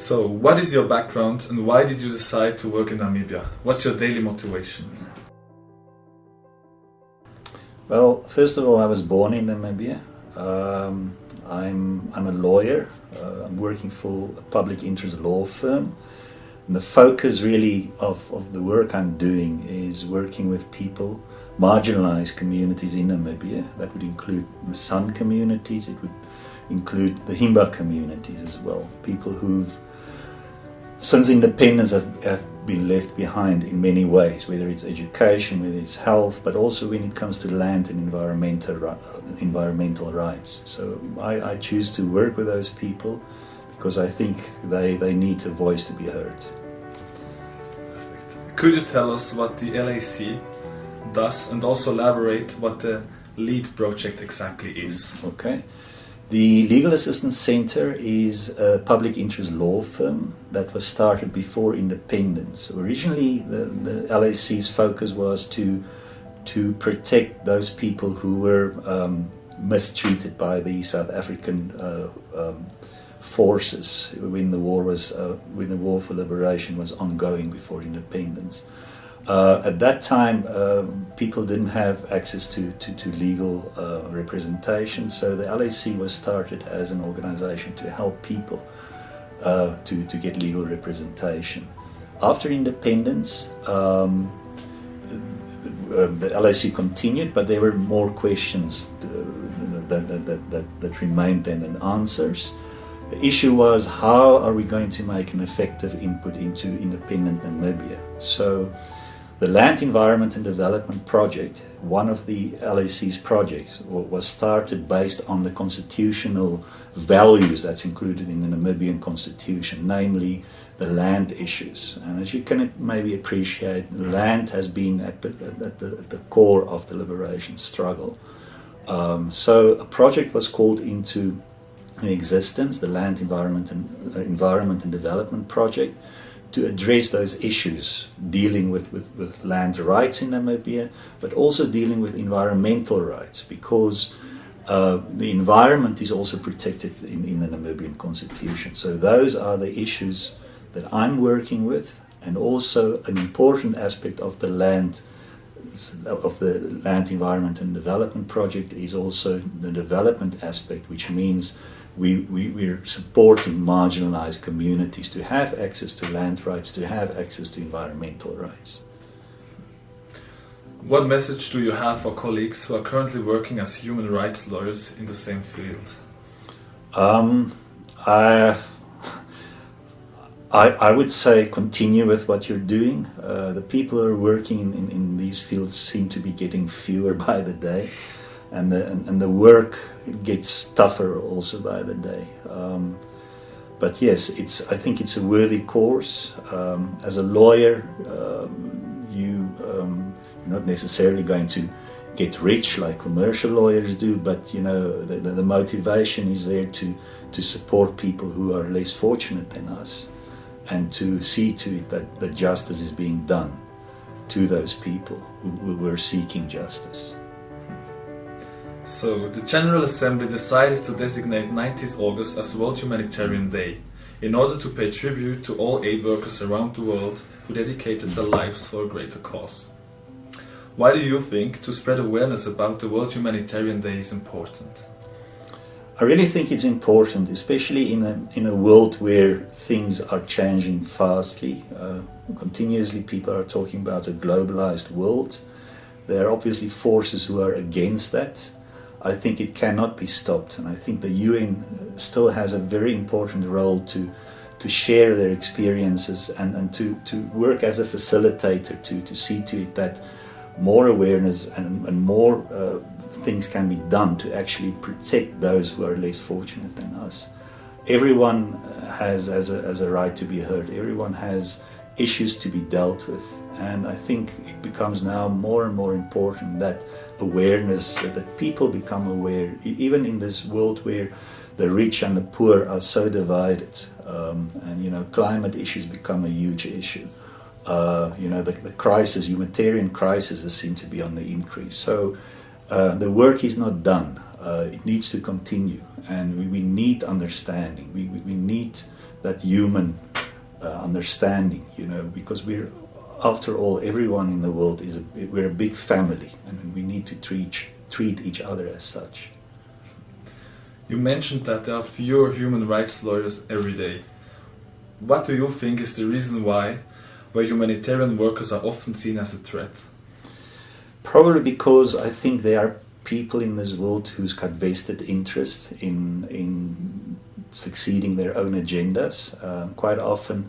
So, what is your background and why did you decide to work in Namibia? What's your daily motivation? Well, first of all, I was born in Namibia. I'm a lawyer. I'm working for a public interest law firm. And the focus really of the work I'm doing is working with people, marginalized communities in Namibia. That would include the San communities, it would include the Himba communities as well. People who've, since independence, have been left behind in many ways, whether it's education, whether it's health, but also when it comes to land and environmental rights. So I choose to work with those people because I think they need a voice to be heard. Could you tell us what the LAC does and also elaborate what the LEAD project exactly is? Okay. The Legal Assistance Center is a public interest law firm that was started before independence. Originally, the LAC's focus was to protect those people who were mistreated by the South African forces when the war for liberation was ongoing before independence. At that time, people didn't have access to legal representation, so the LAC was started as an organization to help people to get legal representation. After independence, the LAC continued, but there were more questions that remained then than answers. The issue was, how are we going to make an effective input into independent Namibia? So the Land, Environment and Development Project, one of the LAC's projects, was started based on the constitutional values that's included in the Namibian constitution, namely the land issues. And as you can maybe appreciate, land has been at the core of the liberation struggle. So a project was called into existence, the Land, Environment and Development Project, to address those issues, dealing with land rights in Namibia, but also dealing with environmental rights, because the environment is also protected in the Namibian constitution. So those are the issues that I'm working with, and also an important aspect of the Land Environment and Development Project is also the development aspect, which means we're supporting marginalized communities to have access to land rights, to have access to environmental rights. What message do you have for colleagues who are currently working as human rights lawyers in the same field? I would say continue with what you're doing. The people who are working in these fields seem to be getting fewer by the day, and the work gets tougher also by the day. But yes, I think it's a worthy course. As a lawyer, you're not necessarily going to get rich like commercial lawyers do, but the motivation is there to support people who are less fortunate than us, and to see to it that justice is being done to those people who were seeking justice. So, the General Assembly decided to designate 19th August as World Humanitarian Day in order to pay tribute to all aid workers around the world who dedicated their lives for a greater cause. Why do you think to spread awareness about the World Humanitarian Day is important? I really think it's important, especially in a world where things are changing fastly. Continuously people are talking about a globalized world. There are obviously forces who are against that. I think it cannot be stopped, and I think the UN still has a very important role to share their experiences and to work as a facilitator to see to it that more awareness and more things can be done to actually protect those who are less fortunate than us. Everyone has a right to be heard. Everyone has issues to be dealt with, and I think it becomes now more and more important that awareness, that people become aware, even in this world where the rich and the poor are so divided, and climate issues become a huge issue. The crisis, humanitarian crises, seem to be on the increase. So the work is not done. It needs to continue, and we need understanding. We need that human understanding, you know, because we're, after all, everyone in the world we're a big family, and we need to treat each other as such. You mentioned that there are fewer human rights lawyers every day. What do you think is the reason why humanitarian workers are often seen as a threat? Probably because I think there are people in this world who's got vested interest in succeeding their own agendas. Quite often,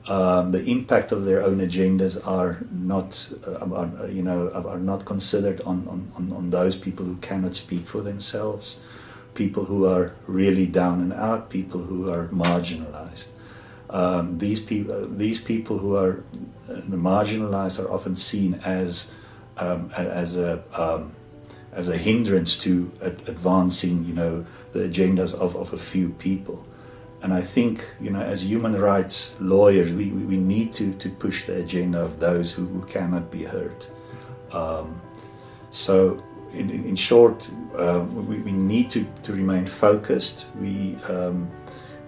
the impact of their own agendas are not considered on those people who cannot speak for themselves, people who are really down and out, people who are marginalized. These people who are the marginalized are often seen as a hindrance to advancing, you know, the agendas of a few people. And I think, you know, as human rights lawyers, we need to push the agenda of those who cannot be heard. So, in short, we need to remain focused. We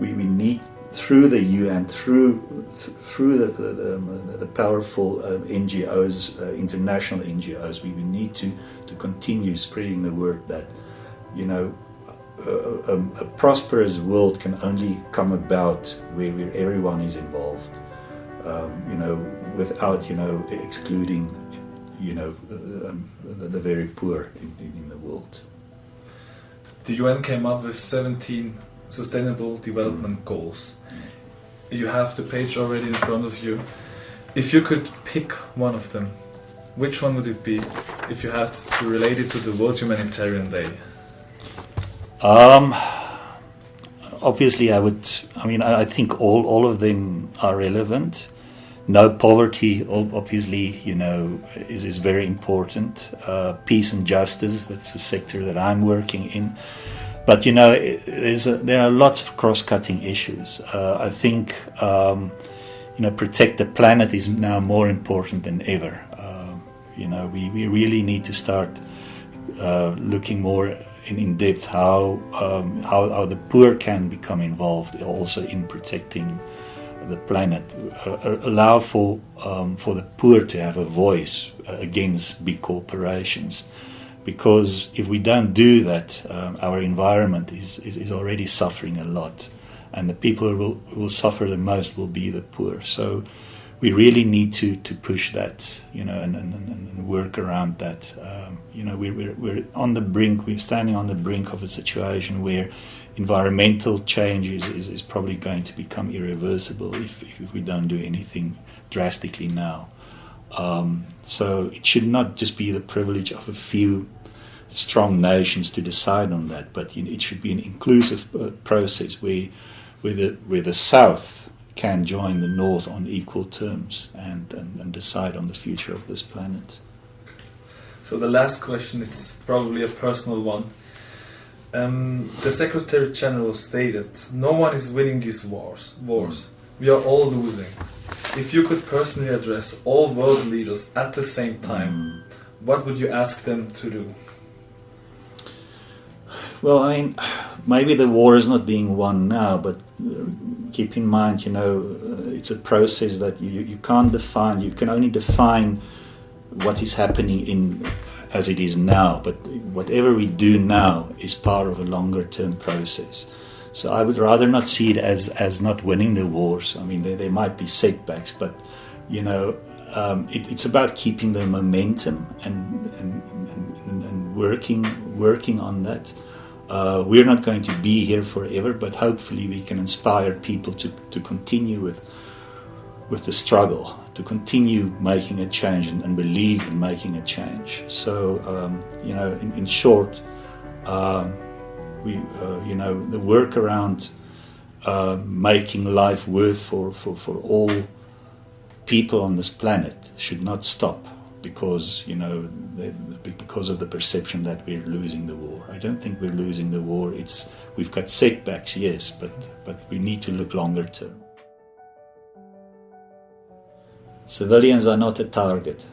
need, through the UN, through the powerful NGOs, international NGOs, we need to continue spreading the word that, you know, a prosperous world can only come about where everyone is involved, you know, without, you know, excluding, you know, the very poor in the world. The UN came up with 17 Sustainable Development Goals. You have the page already in front of you. If you could pick one of them, which one would it be if you had to relate it to the World Humanitarian Day? Obviously, I think all of them are relevant. No poverty, obviously, you know, is very important. Peace and justice, that's the sector that I'm working in. But, you know, there are lots of cross-cutting issues. I think, you know, protect the planet is now more important than ever. You know, we really need to start looking more in depth how the poor can become involved also in protecting the planet. Allow for the poor to have a voice against big corporations. Because if we don't do that, our environment is already suffering a lot, and the people who will suffer the most will be the poor. So we really need to push that, you know, and work around that. You know, we're on the brink. We're standing on the brink of a situation where environmental change is probably going to become irreversible if we don't do anything drastically now. So it should not just be the privilege of a few strong nations to decide on that, but it should be an inclusive process where the South can join the North on equal terms and decide on the future of this planet. So the last question, it's probably a personal one. The Secretary General stated, "No one is winning these wars. We are all losing. If you could personally address all world leaders at the same time, what would you ask them to do?" Well, I mean, maybe the war is not being won now, but keep in mind, you know, it's a process that you can't define. You can only define what is happening as it is now, but whatever we do now is part of a longer-term process. So I would rather not see it as not winning the wars. I mean, there might be setbacks, but, you know, it's about keeping the momentum and working on that. We're not going to be here forever, but hopefully we can inspire people to continue with the struggle, to continue making a change and believe in making a change. So, you know, in short, you know, the work around making life worth for all people on this planet should not stop because, you know, because of the perception that we're losing the war. I don't think we're losing the war. We've got setbacks, yes, but we need to look longer term. Civilians are not a target.